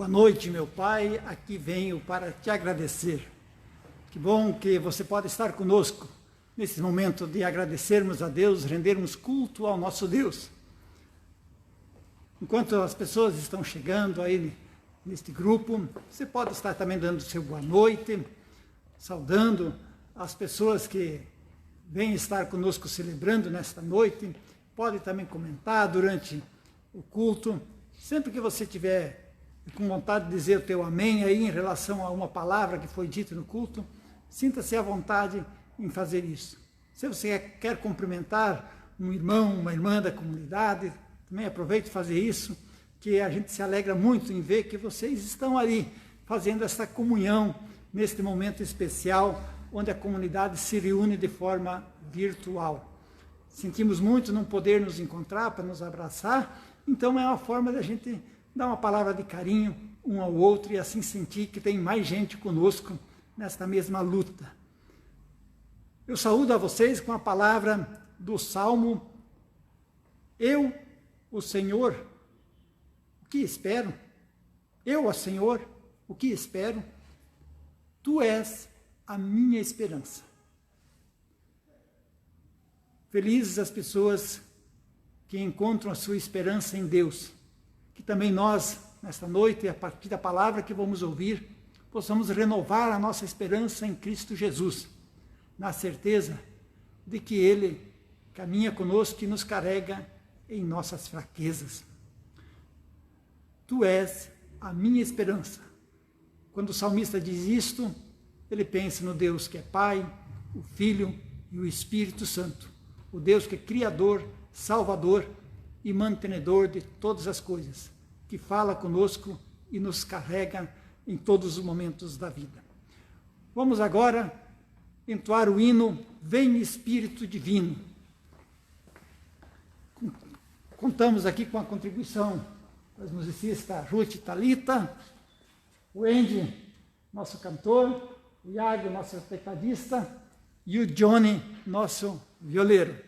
Boa noite, meu Pai, aqui venho para te agradecer. Que bom que você pode estar conosco nesse momento de agradecermos a Deus, rendermos culto ao nosso Deus. Enquanto as pessoas estão chegando aí neste grupo, você pode estar também dando seu boa noite, saudando as pessoas que vêm estar conosco celebrando nesta noite. Pode também comentar durante o culto, sempre que você tiver com vontade de dizer o teu amém aí em relação a uma palavra que foi dita no culto, sinta-se à vontade em fazer isso. Se você quer cumprimentar um irmão, uma irmã da comunidade, também aproveite fazer isso, que a gente se alegra muito em ver que vocês estão ali fazendo essa comunhão neste momento especial, onde a comunidade se reúne de forma virtual. Sentimos muito não poder nos encontrar para nos abraçar, então é uma forma da gente dar uma palavra de carinho um ao outro e assim sentir que tem mais gente conosco nesta mesma luta. Eu saúdo a vocês com a palavra do Salmo: Eu, o Senhor, o que espero? Eu, ó Senhor, o que espero? Tu és a minha esperança. Felizes as pessoas que encontram a sua esperança em Deus. Que também nós, nesta noite, a partir da palavra que vamos ouvir, possamos renovar a nossa esperança em Cristo Jesus, na certeza de que Ele caminha conosco e nos carrega em nossas fraquezas. Tu és a minha esperança. Quando o salmista diz isto, ele pensa no Deus que é Pai, o Filho e o Espírito Santo, o Deus que é Criador, Salvador e mantenedor de todas as coisas, que fala conosco e nos carrega em todos os momentos da vida. Vamos agora entoar o hino Vem Espírito Divino. Contamos aqui com a contribuição das musicistas Ruth e Thalita, o Andy, nosso cantor, o Iago, nosso tecladista, e o Johnny, nosso violeiro.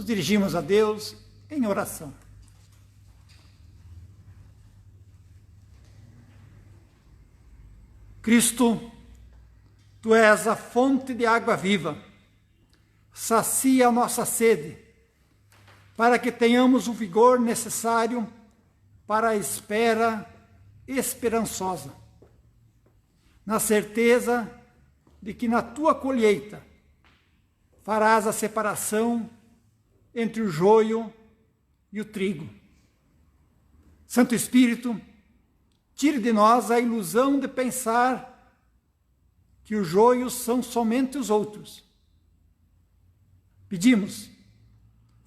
Dirigimos a Deus em oração. Cristo, Tu és a fonte de água viva. Sacia a nossa sede, para que tenhamos o vigor necessário para a espera esperançosa, na certeza de que na Tua colheita farás a separação entre o joio e o trigo. Santo Espírito, tire de nós a ilusão de pensar que os joios são somente os outros. Pedimos,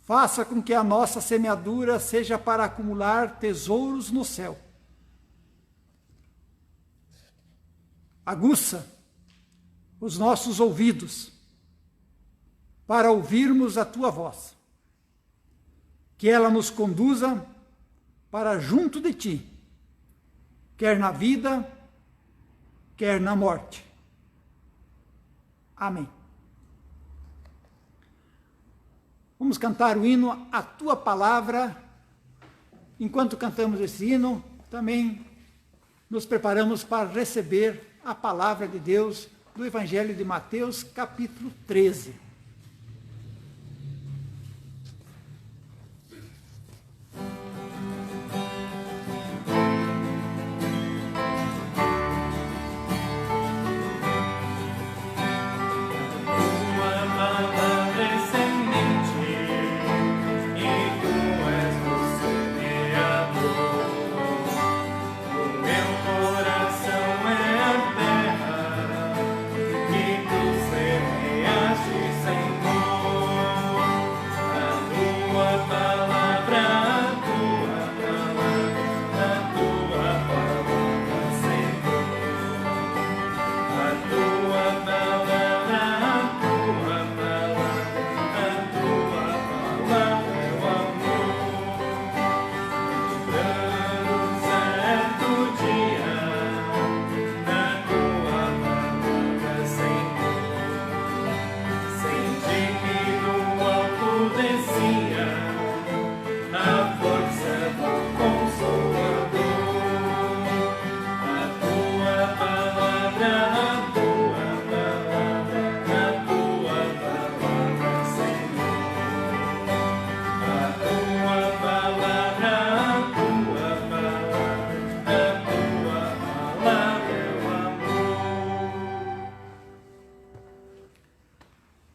faça com que a nossa semeadura seja para acumular tesouros no céu. Aguça os nossos ouvidos para ouvirmos a Tua voz. Que ela nos conduza para junto de Ti, quer na vida, quer na morte. Amém. Vamos cantar o hino A Tua Palavra. Enquanto cantamos esse hino, também nos preparamos para receber a palavra de Deus do Evangelho de Mateus, capítulo 13.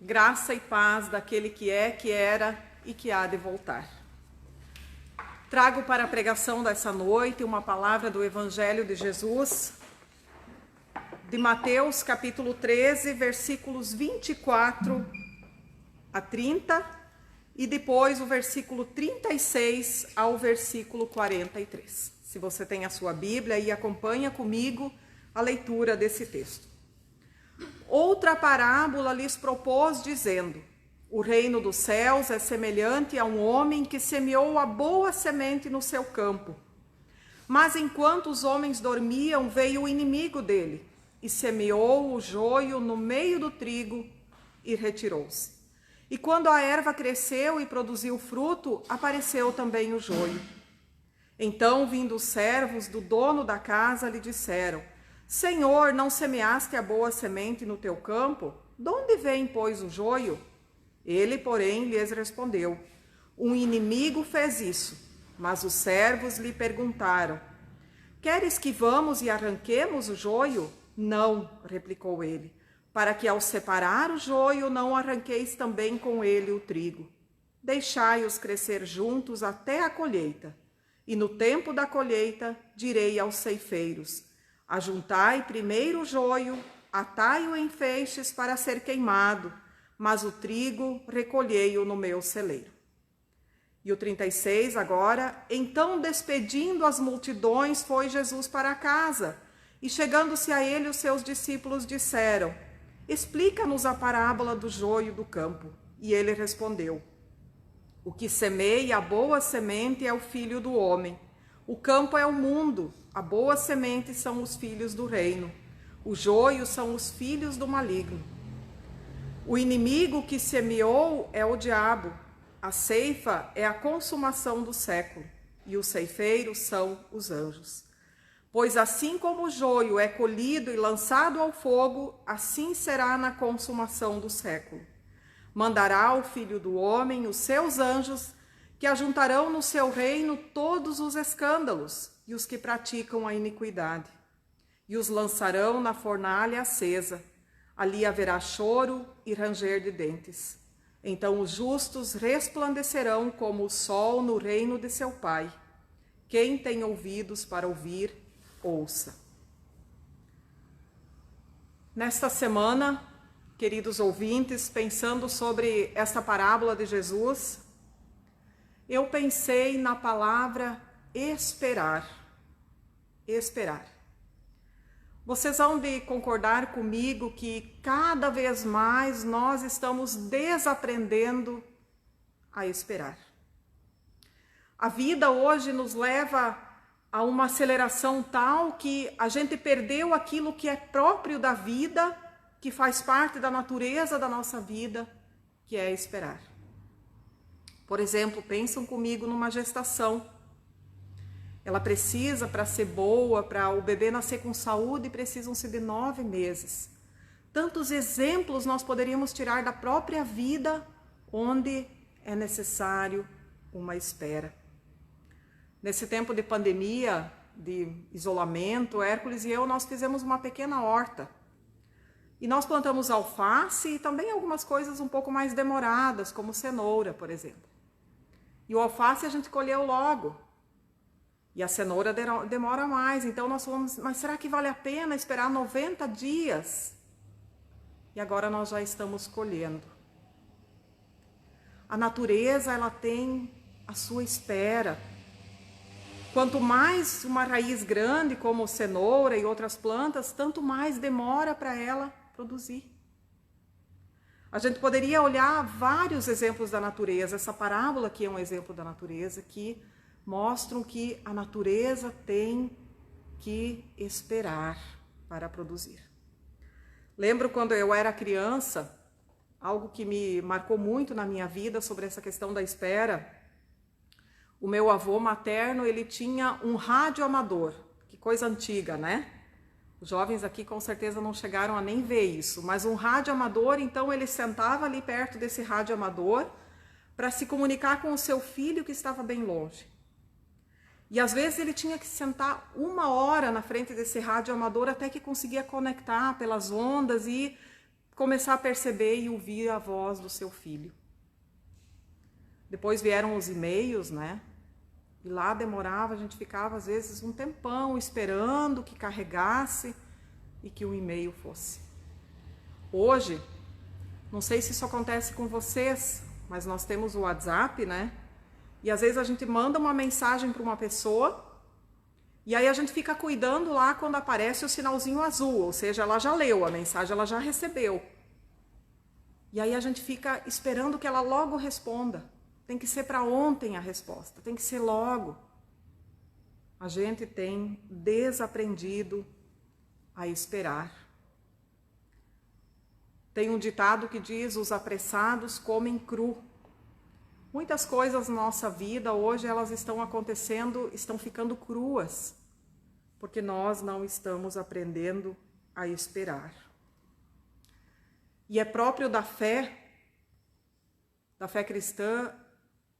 Graça e paz daquele que é, que era e que há de voltar. Trago para a pregação dessa noite uma palavra do Evangelho de Jesus, de Mateus, capítulo 13, versículos 24 a 30, e depois o versículo 36 ao versículo 43. Se você tem a sua Bíblia, e acompanha comigo a leitura desse texto. Outra parábola lhes propôs, dizendo: o reino dos céus é semelhante a um homem que semeou a boa semente no seu campo. Mas enquanto os homens dormiam, veio o inimigo dele, e semeou o joio no meio do trigo, e retirou-se. E quando a erva cresceu e produziu fruto, apareceu também o joio. Então, vindo os servos do dono da casa, lhe disseram: Senhor, não semeaste a boa semente no teu campo? De onde vem, pois, o joio? Ele, porém, lhes respondeu: um inimigo fez isso. Mas os servos lhe perguntaram: queres que vamos e arranquemos o joio? Não, replicou ele, para que ao separar o joio não arranqueis também com ele o trigo. Deixai-os crescer juntos até a colheita. E no tempo da colheita direi aos ceifeiros: ajuntai primeiro o joio, atai-o em feixes para ser queimado, mas o trigo recolhei-o no meu celeiro. E o 36 agora: então, despedindo as multidões, foi Jesus para casa, e chegando-se a ele, os seus discípulos disseram: explica-nos a parábola do joio do campo. E ele respondeu: o que semeia a boa semente é o Filho do Homem. O campo é o mundo, a boa semente são os filhos do reino. O joio são os filhos do maligno. O inimigo que semeou é o diabo. A ceifa é a consumação do século, e os ceifeiros são os anjos. Pois assim como o joio é colhido e lançado ao fogo, assim será na consumação do século. Mandará o Filho do Homem os seus anjos, que ajuntarão no seu reino todos os escândalos e os que praticam a iniquidade, e os lançarão na fornalha acesa. Ali haverá choro e ranger de dentes. Então os justos resplandecerão como o sol no reino de seu Pai. Quem tem ouvidos para ouvir, ouça. Nesta semana, queridos ouvintes, pensando sobre esta parábola de Jesus, eu pensei na palavra esperar. Esperar. Vocês vão de concordar comigo que cada vez mais nós estamos desaprendendo a esperar. A vida hoje nos leva a uma aceleração tal que a gente perdeu aquilo que é próprio da vida, que faz parte da natureza da nossa vida, que é esperar. Por exemplo, pensam comigo numa gestação. Ela precisa, para ser boa, para o bebê nascer com saúde, precisam-se de 9 meses. Tantos exemplos nós poderíamos tirar da própria vida, onde é necessário uma espera. Nesse tempo de pandemia, de isolamento, Hércules e eu, nós fizemos uma pequena horta. E nós plantamos alface e também algumas coisas um pouco mais demoradas, como cenoura, por exemplo. E o alface a gente colheu logo. E a cenoura demora mais. Então nós falamos, mas será que vale a pena esperar 90 dias? E agora nós já estamos colhendo. A natureza, ela tem a sua espera. Quanto mais uma raiz grande, como cenoura e outras plantas, tanto mais demora para ela produzir. A gente poderia olhar vários exemplos da natureza. Essa parábola aqui é um exemplo da natureza que mostram que a natureza tem que esperar para produzir. Lembro quando eu era criança, algo que me marcou muito na minha vida sobre essa questão da espera. O meu avô materno, ele tinha um rádio amador, que coisa antiga, né? Os jovens aqui com certeza não chegaram a nem ver isso, mas um rádio amador, então ele sentava ali perto desse rádio amador para se comunicar com o seu filho que estava bem longe. E às vezes ele tinha que sentar 1 hora na frente desse rádio amador até que conseguia conectar pelas ondas e começar a perceber e ouvir a voz do seu filho. Depois vieram os e-mails, né? E lá demorava, a gente ficava às vezes um tempão esperando que carregasse e que o e-mail fosse. Hoje, não sei se isso acontece com vocês, mas nós temos o WhatsApp, né? E às vezes a gente manda uma mensagem para uma pessoa e aí a gente fica cuidando lá quando aparece o sinalzinho azul, ou seja, ela já leu a mensagem, ela já recebeu. E aí a gente fica esperando que ela logo responda. Tem que ser para ontem a resposta, tem que ser logo. A gente tem desaprendido a esperar. Tem um ditado que diz: os apressados comem cru. Muitas coisas na nossa vida hoje, elas estão acontecendo, estão ficando cruas, porque nós não estamos aprendendo a esperar. E é próprio da fé cristã,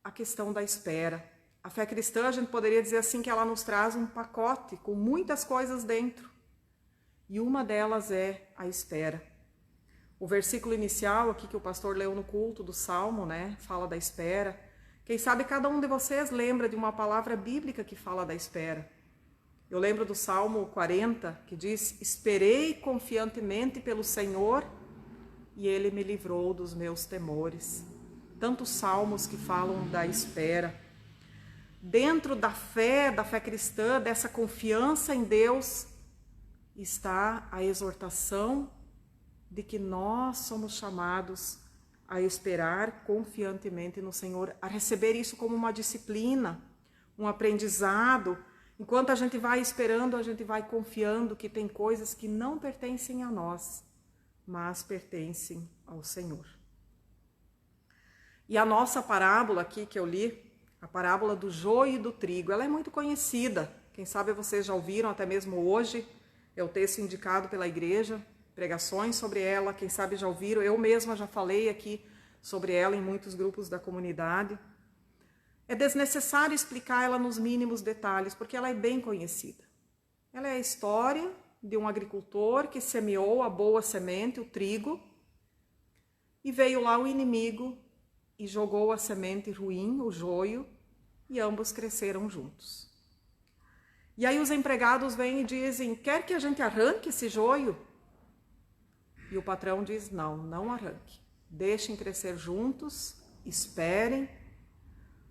a questão da espera. A fé cristã, a gente poderia dizer assim, que ela nos traz um pacote com muitas coisas dentro. E uma delas é a espera. O versículo inicial aqui que o pastor leu no culto do Salmo, né, fala da espera. Quem sabe cada um de vocês lembra de uma palavra bíblica que fala da espera. Eu lembro do Salmo 40, que diz: esperei confiantemente pelo Senhor e Ele me livrou dos meus temores. Tantos salmos que falam da espera. Dentro da fé cristã, dessa confiança em Deus, está a exortação de que nós somos chamados a esperar confiantemente no Senhor, a receber isso como uma disciplina, um aprendizado. Enquanto a gente vai esperando, a gente vai confiando que tem coisas que não pertencem a nós, mas pertencem ao Senhor. E a nossa parábola aqui que eu li, a parábola do joio e do trigo, ela é muito conhecida. Quem sabe vocês já ouviram, até mesmo hoje, é o texto indicado pela igreja, pregações sobre ela, quem sabe já ouviram, eu mesma já falei aqui sobre ela em muitos grupos da comunidade. É desnecessário explicar ela nos mínimos detalhes, porque ela é bem conhecida. Ela é a história de um agricultor que semeou a boa semente, o trigo, e veio lá o inimigo e jogou a semente ruim, o joio, e ambos cresceram juntos. E aí os empregados vêm e dizem, quer que a gente arranque esse joio? E o patrão diz, não, não arranque. Deixem crescer juntos, esperem,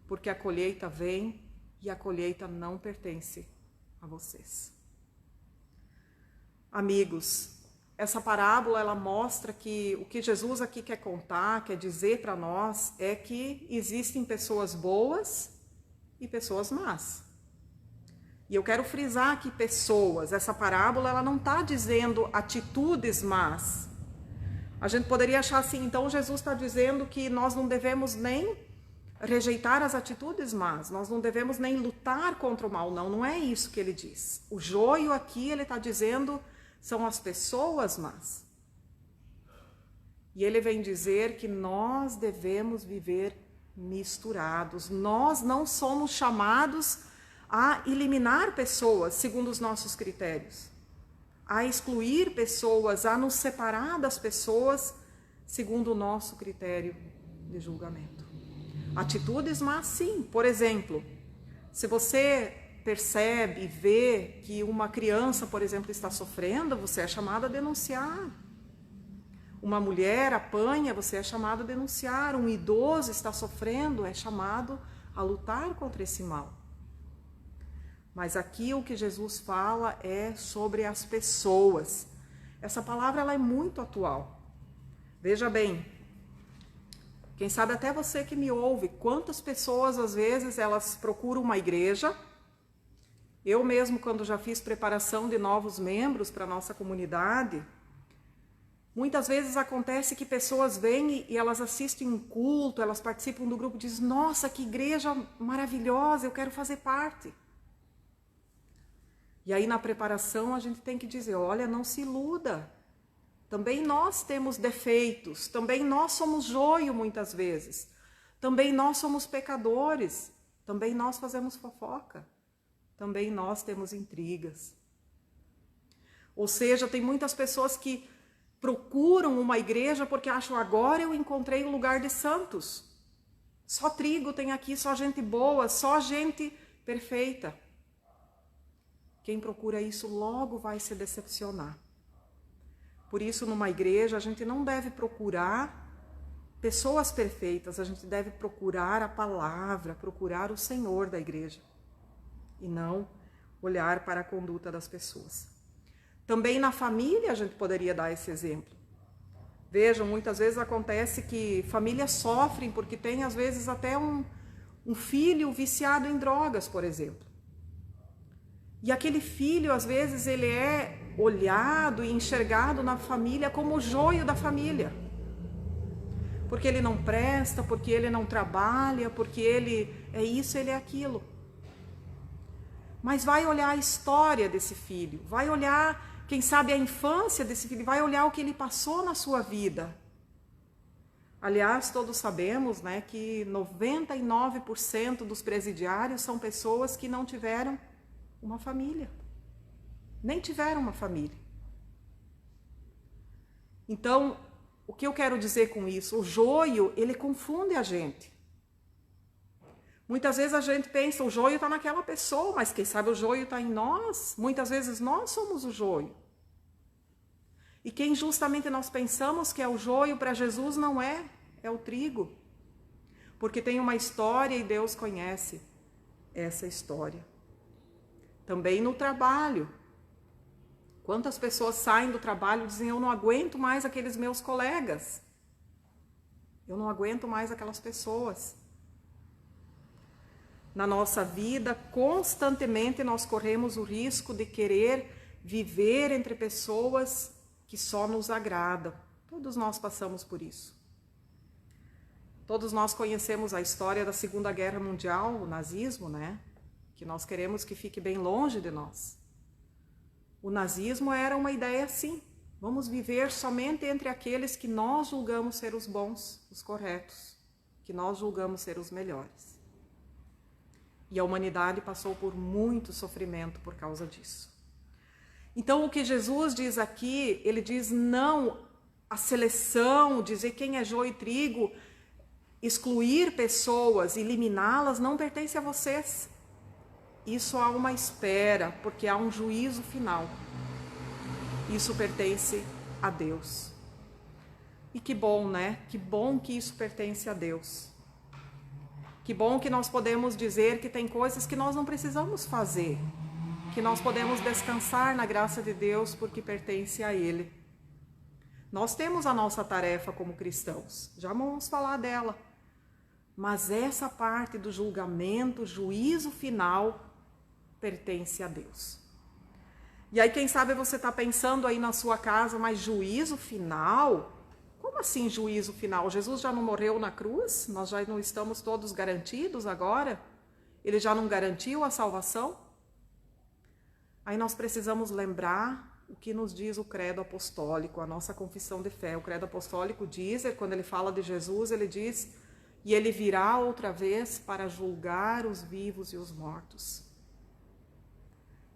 porque a colheita vem e a colheita não pertence a vocês. Amigos, essa parábola ela mostra que o que Jesus aqui quer contar, quer dizer para nós, é que existem pessoas boas e pessoas más. E eu quero frisar que pessoas, essa parábola ela não está dizendo atitudes más. A gente poderia achar assim, então Jesus está dizendo que nós não devemos nem rejeitar as atitudes más, nós não devemos nem lutar contra o mal. Não, não é isso que ele diz. O joio aqui ele está dizendo são as pessoas más. E ele vem dizer que nós devemos viver misturados. Nós não somos chamados a eliminar pessoas segundo os nossos critérios, a excluir pessoas, a nos separar das pessoas segundo o nosso critério de julgamento. Atitudes más, sim. Por exemplo, se você percebe e vê que uma criança, por exemplo, está sofrendo, você é chamado a denunciar. Uma mulher apanha, você é chamado a denunciar. Um idoso está sofrendo, é chamado a lutar contra esse mal. Mas aqui o que Jesus fala é sobre as pessoas. Essa palavra ela é muito atual. Veja bem, quem sabe até você que me ouve, quantas pessoas às vezes elas procuram uma igreja. Eu mesmo, quando já fiz preparação de novos membros para a nossa comunidade, muitas vezes acontece que pessoas vêm e elas assistem um culto, elas participam do grupo e dizem, nossa, que igreja maravilhosa, eu quero fazer parte. E aí na preparação a gente tem que dizer, olha, não se iluda. Também nós temos defeitos, também nós somos joio muitas vezes. Também nós somos pecadores, também nós fazemos fofoca. Também nós temos intrigas. Ou seja, tem muitas pessoas que procuram uma igreja porque acham, agora eu encontrei o lugar de santos. Só trigo tem aqui, só gente boa, só gente perfeita. Quem procura isso logo vai se decepcionar. Por isso, numa igreja, a gente não deve procurar pessoas perfeitas, a gente deve procurar a palavra, procurar o Senhor da igreja. E não olhar para a conduta das pessoas. Também na família a gente poderia dar esse exemplo. Vejam, muitas vezes acontece que famílias sofrem porque tem às vezes até um filho viciado em drogas, por exemplo. E aquele filho, às vezes, ele é olhado e enxergado na família como o joio da família. Porque ele não presta, porque ele não trabalha, porque ele é isso, ele é aquilo. Mas vai olhar a história desse filho, vai olhar, quem sabe, a infância desse filho, vai olhar o que ele passou na sua vida. Aliás, todos sabemos, né, que 99% dos presidiários são pessoas que não tiveram uma família, nem tiveram uma família. Então, o que eu quero dizer com isso? O joio, ele confunde a gente. Muitas vezes a gente pensa, o joio está naquela pessoa, mas quem sabe o joio está em nós. Muitas vezes nós somos o joio. E quem justamente nós pensamos que é o joio, para Jesus não é, é o trigo. Porque tem uma história e Deus conhece essa história. Também no trabalho. Quantas pessoas saem do trabalho e dizem, eu não aguento mais aqueles meus colegas. Eu não aguento mais aquelas pessoas. Na nossa vida, constantemente nós corremos o risco de querer viver entre pessoas que só nos agradam. Todos nós passamos por isso. Todos nós conhecemos a história da Segunda Guerra Mundial, o nazismo, né? que nós queremos que fique bem longe de nós. O nazismo era uma ideia assim: vamos viver somente entre aqueles que nós julgamos ser os bons, os corretos, que nós julgamos ser os melhores. E a humanidade passou por muito sofrimento por causa disso. Então, o que Jesus diz aqui, ele diz não à seleção, dizer quem é joio e trigo, excluir pessoas, eliminá-las, não pertence a vocês. Isso há uma espera, porque há um juízo final. Isso pertence a Deus. E que bom, né? Que bom que isso pertence a Deus. Que bom que nós podemos dizer que tem coisas que nós não precisamos fazer, que nós podemos descansar na graça de Deus porque pertence a Ele. Nós temos a nossa tarefa como cristãos, já vamos falar dela. Mas essa parte do julgamento, juízo final, pertence a Deus. E aí, quem sabe você está pensando aí na sua casa, mas juízo final? Como assim juízo final? Jesus já não morreu na cruz? Nós já não estamos todos garantidos agora? Ele já não garantiu a salvação? Aí nós precisamos lembrar o que nos diz o credo apostólico, a nossa confissão de fé. O credo apostólico diz, quando ele fala de Jesus, ele diz: e ele virá outra vez para julgar os vivos e os mortos.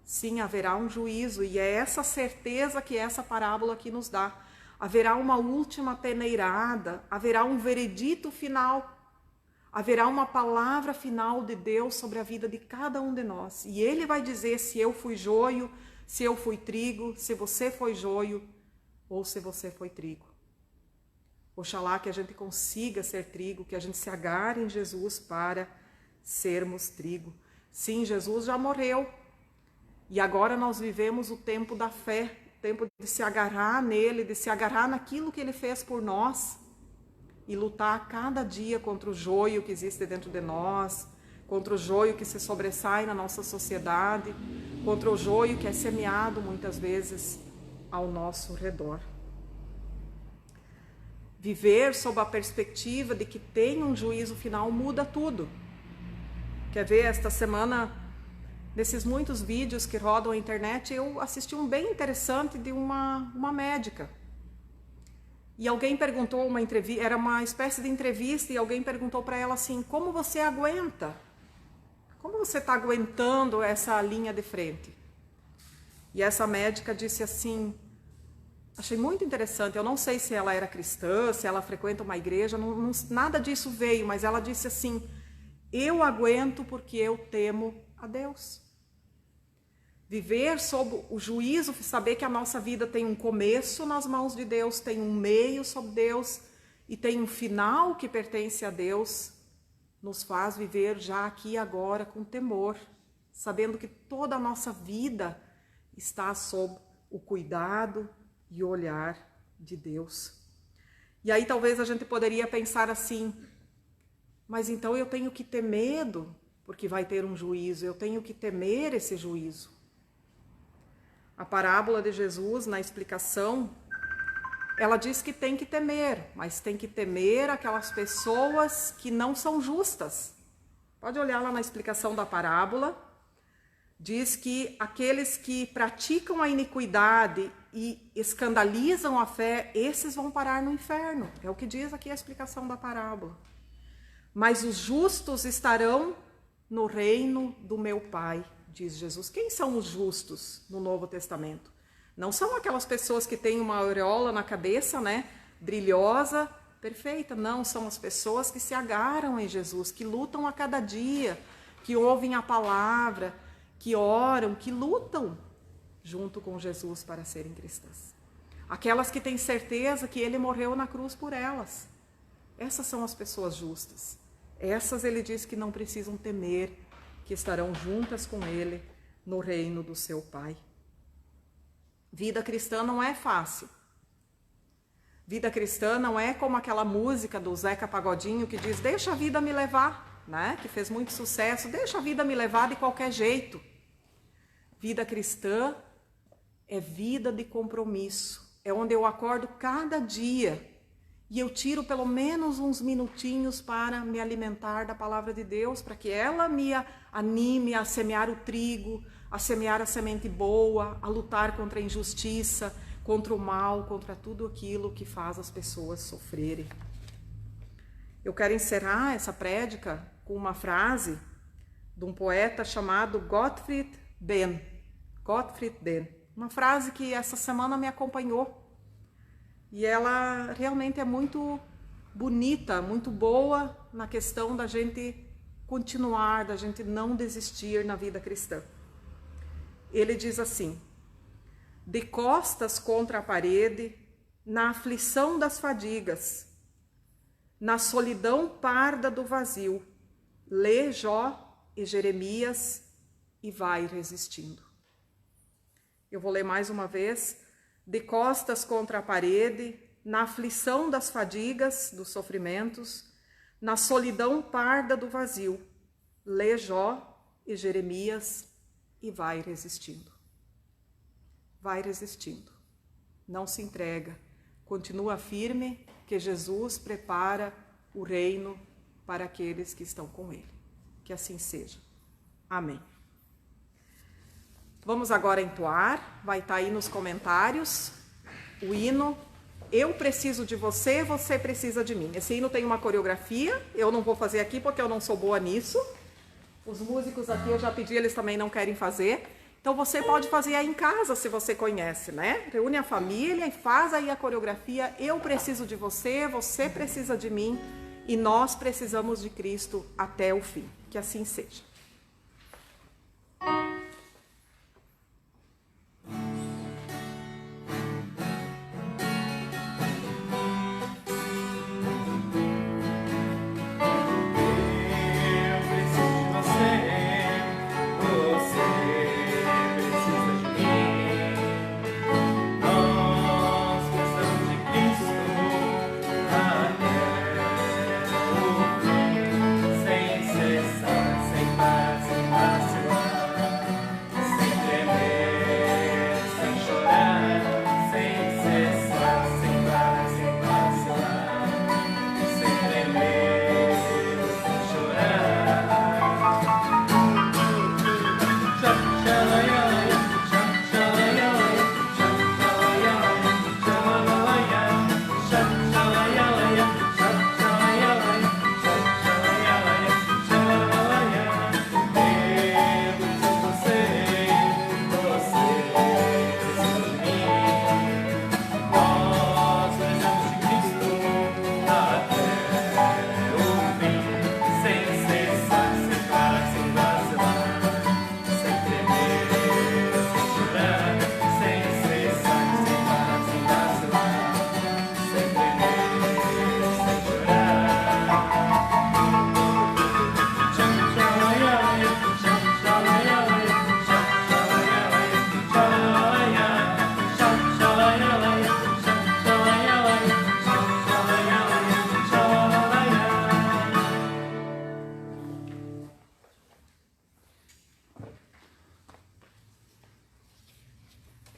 Sim, haverá um juízo, e é essa certeza que essa parábola aqui nos dá. Haverá uma última peneirada, haverá um veredito final, haverá uma palavra final de Deus sobre a vida de cada um de nós. E Ele vai dizer se eu fui joio, se eu fui trigo, se você foi joio ou se você foi trigo. Oxalá que a gente consiga ser trigo, que a gente se agarre em Jesus para sermos trigo. Sim, Jesus já morreu. E agora nós vivemos o tempo da fé, o tempo de se agarrar nele, de se agarrar naquilo que ele fez por nós e lutar cada dia contra o joio que existe dentro de nós, contra o joio que se sobressai na nossa sociedade, contra o joio que é semeado muitas vezes ao nosso redor. Viver sob a perspectiva de que tem um juízo final muda tudo. Quer ver, esta semana, nesses muitos vídeos que rodam na internet, eu assisti um bem interessante de uma médica. E alguém perguntou, uma entrevista, era uma espécie de entrevista, e alguém perguntou para ela assim: como você aguenta? Como você está aguentando essa linha de frente? E essa médica disse assim, achei muito interessante, eu não sei se ela era cristã, se ela frequenta uma igreja, nada disso veio, mas ela disse assim: eu aguento porque eu temo a Deus. Viver sob o juízo, saber que a nossa vida tem um começo nas mãos de Deus, tem um meio sob Deus e tem um final que pertence a Deus, nos faz viver já aqui e agora com temor, sabendo que toda a nossa vida está sob o cuidado e o olhar de Deus. E aí talvez a gente poderia pensar assim: mas então eu tenho que ter medo, porque vai ter um juízo, eu tenho que temer esse juízo. A parábola de Jesus, na explicação, ela diz que tem que temer, mas tem que temer aquelas pessoas que não são justas. Pode olhar lá na explicação da parábola, diz que aqueles que praticam a iniquidade e escandalizam a fé, esses vão parar no inferno. É o que diz aqui a explicação da parábola. Mas os justos estarão no reino do meu Pai, diz Jesus. Quem são os justos no Novo Testamento? Não são aquelas pessoas que têm uma aureola na cabeça, né? Brilhosa, perfeita. Não, são as pessoas que se agarram em Jesus, que lutam a cada dia, que ouvem a palavra, que oram, que lutam junto com Jesus para serem cristãs. Aquelas que têm certeza que Ele morreu na cruz por elas. Essas são as pessoas justas. Essas Ele diz que não precisam temer, que estarão juntas com Ele no reino do seu Pai. Vida cristã não é fácil. Vida cristã não é como aquela música do Zeca Pagodinho que diz: deixa a vida me levar, né? Que fez muito sucesso, deixa a vida me levar de qualquer jeito. Vida cristã é vida de compromisso, é onde eu acordo cada dia e eu tiro pelo menos uns minutinhos para me alimentar da palavra de Deus, para que ela me anime a semear o trigo, a semear a semente boa, a lutar contra a injustiça, contra o mal, contra tudo aquilo que faz as pessoas sofrerem. Eu quero encerrar essa prédica com uma frase de um poeta chamado Gottfried Benn. Gottfried Benn. Uma frase que essa semana me acompanhou. E ela realmente é muito bonita, muito boa na questão da gente continuar, da gente não desistir na vida cristã. Ele diz assim: de costas contra a parede, na aflição das fadigas, na solidão parda do vazio, lê Jó e Jeremias e vai resistindo. Eu vou ler mais uma vez. De costas contra a parede, na aflição das fadigas, dos sofrimentos, na solidão parda do vazio, lê Jó e Jeremias e vai resistindo. Vai resistindo. Não se entrega. Continua firme que Jesus prepara o reino para aqueles que estão com ele. Que assim seja. Amém. Vamos agora entoar, vai estar aí nos comentários, o hino Eu Preciso de Você, Você Precisa de Mim. Esse hino tem uma coreografia, eu não vou fazer aqui porque eu não sou boa nisso. Os músicos aqui eu já pedi, eles também não querem fazer. Então você pode fazer aí em casa se você conhece, né? Reúne a família e faz aí a coreografia Eu Preciso de Você, Você Precisa de Mim e nós precisamos de Cristo até o fim. Que assim seja.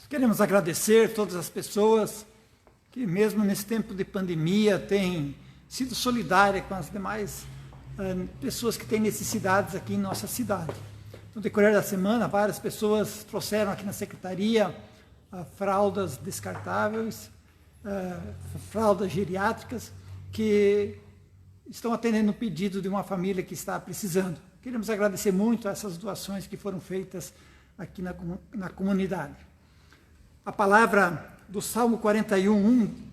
Queremos agradecer todas as pessoas que, mesmo nesse tempo de pandemia, têm sido solidárias com as demais pessoas que têm necessidades aqui em nossa cidade. No decorrer da semana, várias pessoas trouxeram aqui na secretaria fraldas descartáveis, fraldas geriátricas, que estão atendendo o pedido de uma família que está precisando. Queremos agradecer muito a essas doações que foram feitas aqui na comunidade. A palavra do Salmo 41,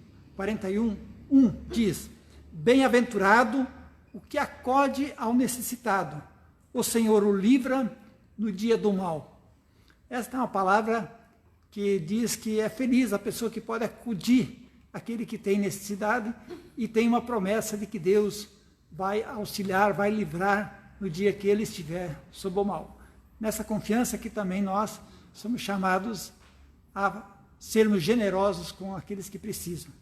1 diz: Bem-aventurado o que acode ao necessitado, o Senhor o livra no dia do mal. Esta é uma palavra que diz que é feliz a pessoa que pode acudir àquele que tem necessidade e tem uma promessa de que Deus vai auxiliar, vai livrar no dia que ele estiver sob o mal. Nessa confiança que também nós somos chamados a sermos generosos com aqueles que precisam.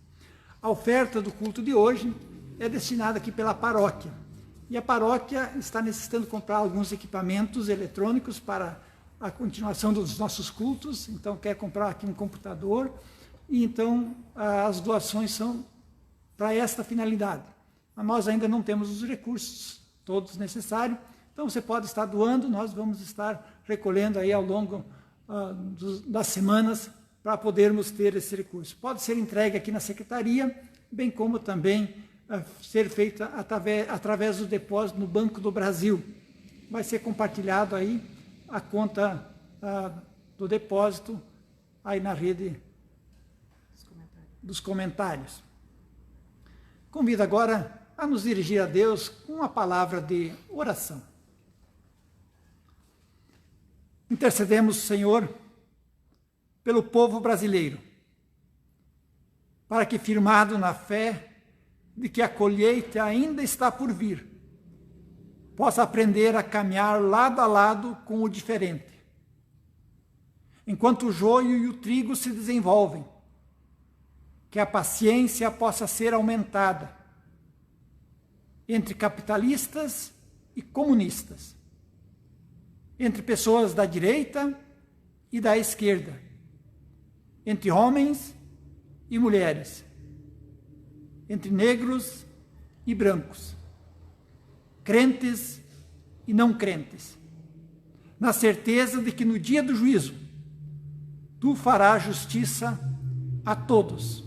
A oferta do culto de hoje é destinada aqui pela paróquia. E a paróquia está necessitando comprar alguns equipamentos eletrônicos para a continuação dos nossos cultos. Então, quer comprar aqui um computador. E então, as doações são para esta finalidade. Mas nós ainda não temos os recursos todos necessários, então você pode estar doando, nós vamos estar recolhendo aí ao longo das semanas para podermos ter esse recurso. Pode ser entregue aqui na secretaria, bem como também ser feita através do depósito no Banco do Brasil. Vai ser compartilhado aí a conta do depósito aí na rede dos comentários. Convido agora a nos dirigir a Deus com uma palavra de oração. Intercedemos, Senhor, pelo povo brasileiro, para que, firmado na fé de que a colheita ainda está por vir, possa aprender a caminhar lado a lado com o diferente. Enquanto o joio e o trigo se desenvolvem, que a paciência possa ser aumentada entre capitalistas e comunistas, entre pessoas da direita e da esquerda, entre homens e mulheres, entre negros e brancos, crentes e não crentes, na certeza de que no dia do juízo, tu farás justiça a todos.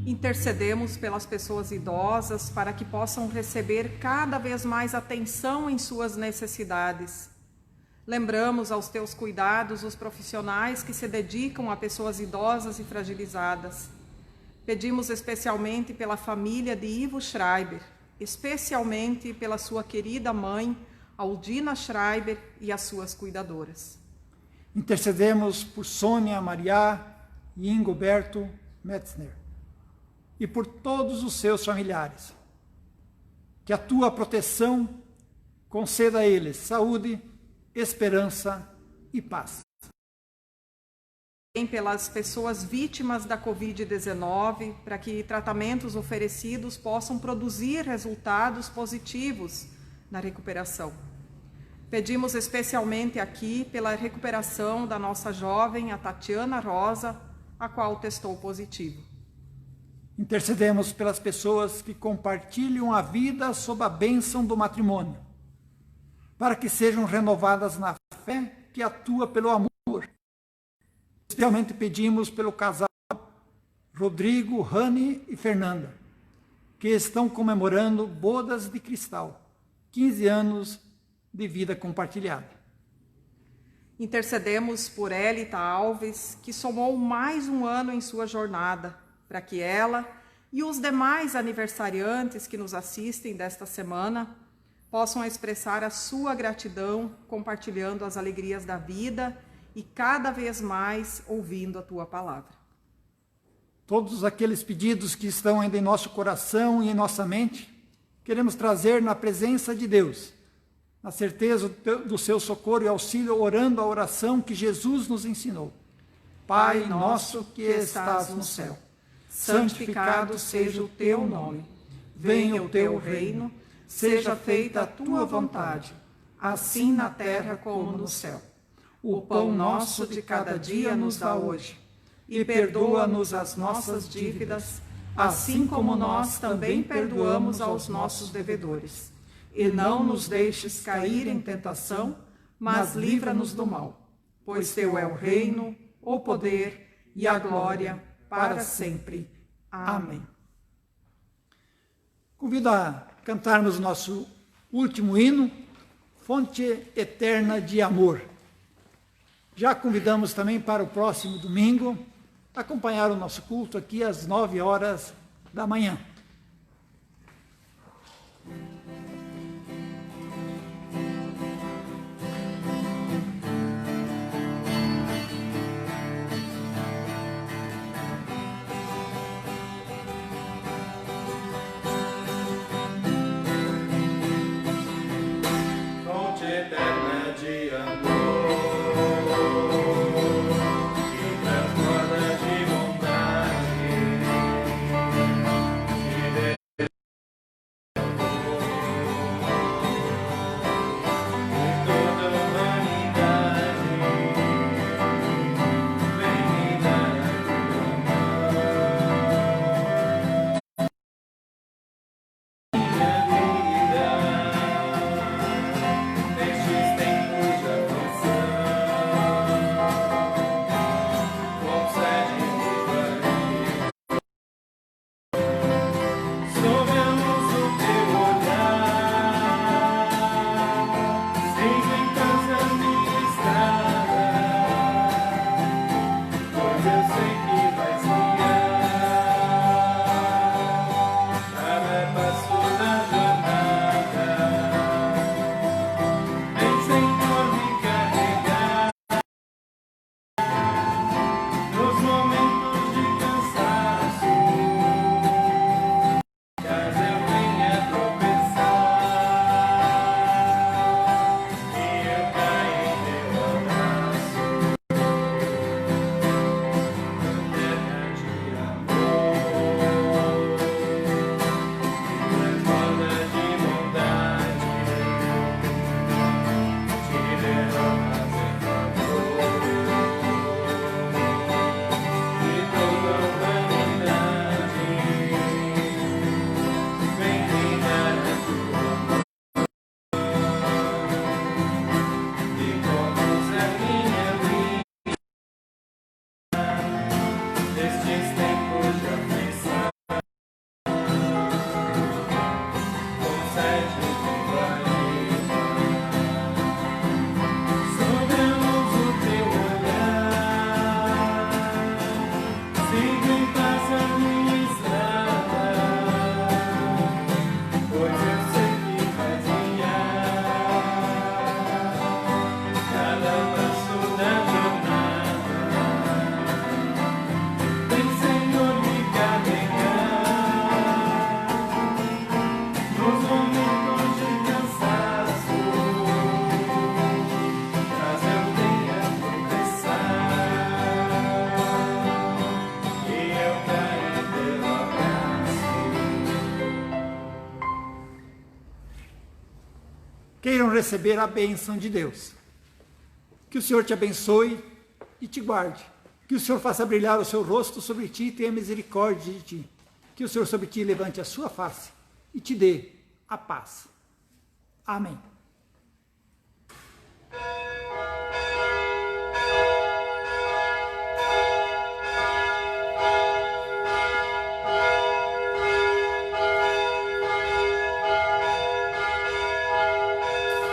Intercedemos pelas pessoas idosas para que possam receber cada vez mais atenção em suas necessidades. Lembramos aos teus cuidados os profissionais que se dedicam a pessoas idosas e fragilizadas. Pedimos especialmente pela família de Ivo Schreiber, especialmente pela sua querida mãe, Aldina Schreiber, e as suas cuidadoras. Intercedemos por Sônia Maria e Ingoberto Metzner e por todos os seus familiares. Que a tua proteção conceda a eles saúde, esperança e paz. Também pelas pessoas vítimas da Covid-19, para que tratamentos oferecidos possam produzir resultados positivos na recuperação. Pedimos especialmente aqui pela recuperação da nossa jovem, a Tatiana Rosa, a qual testou positivo. Intercedemos pelas pessoas que compartilham a vida sob a bênção do matrimônio, para que sejam renovadas na fé que atua pelo amor. Especialmente pedimos pelo casal Rodrigo, Rani e Fernanda, que estão comemorando bodas de cristal, 15 anos de vida compartilhada. Intercedemos por Elita Alves, que somou mais um ano em sua jornada, para que ela e os demais aniversariantes que nos assistem desta semana possam expressar a sua gratidão, compartilhando as alegrias da vida e cada vez mais ouvindo a tua palavra. Todos aqueles pedidos que estão ainda em nosso coração e em nossa mente, queremos trazer na presença de Deus, na certeza do seu socorro e auxílio, orando a oração que Jesus nos ensinou. Pai nosso que estás no céu, santificado seja o teu nome. Venha o teu reino, seja feita a tua vontade, assim na terra como no céu. O pão nosso de cada dia nos dá hoje, e perdoa-nos as nossas dívidas, assim como nós também perdoamos aos nossos devedores. E não nos deixes cair em tentação, mas livra-nos do mal. Pois teu é o reino, o poder e a glória para sempre. Amém. Convido a cantarmos nosso último hino, Fonte Eterna de Amor. Já convidamos também para o próximo domingo, acompanhar o nosso culto aqui às 9h da manhã. queiram receber a bênção de Deus. Que o Senhor te abençoe e te guarde. Que o Senhor faça brilhar o seu rosto sobre ti e tenha misericórdia de ti. Que o Senhor sobre ti levante a sua face e te dê a paz. Amém.